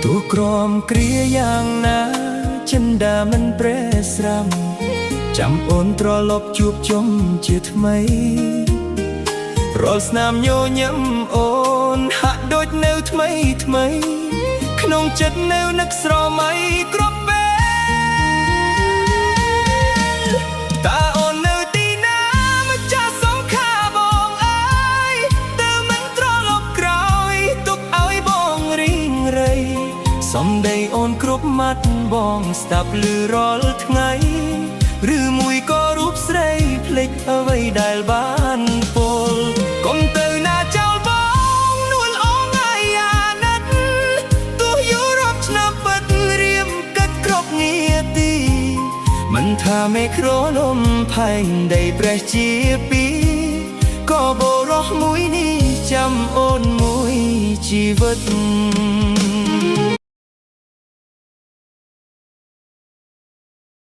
ទូក្រមគ្រាយ៉ាងណាចិនដាមិនប្រេស្រាំចាំអូនត្រឡប់ជួបជុំជាថ្មីរាល់ស្នាមញញឹមអូនហាក់ដូចនៅថ្មីថ្មីក្នុងចិត្តនៅនឹកស្រមៃគ្រប់ពេលតើអូននៅទីណាម្ចាស់សងខាបងអើយតើមិនត្រឡប់ក្រោយទុកឲ្យបងរីងរៃសំដីអូនគ្រប់ម៉ាត់បងស្ដាប់ឮរាល់ថ្ងៃឬមួយក៏រូបស្រីភ្លេចអ្វីដែលបានពោលកុំទៅណាចោលបងនួលអងអាយ៉ាណិតទោះយូររាប់ឆ្នាំពិតរៀមកិតគ្រប់ងារទីមិនថាមេក្រលំផែងដីប្រេះជាពីក៏បរោះមួយនេះចាំអូនមួយជីវិត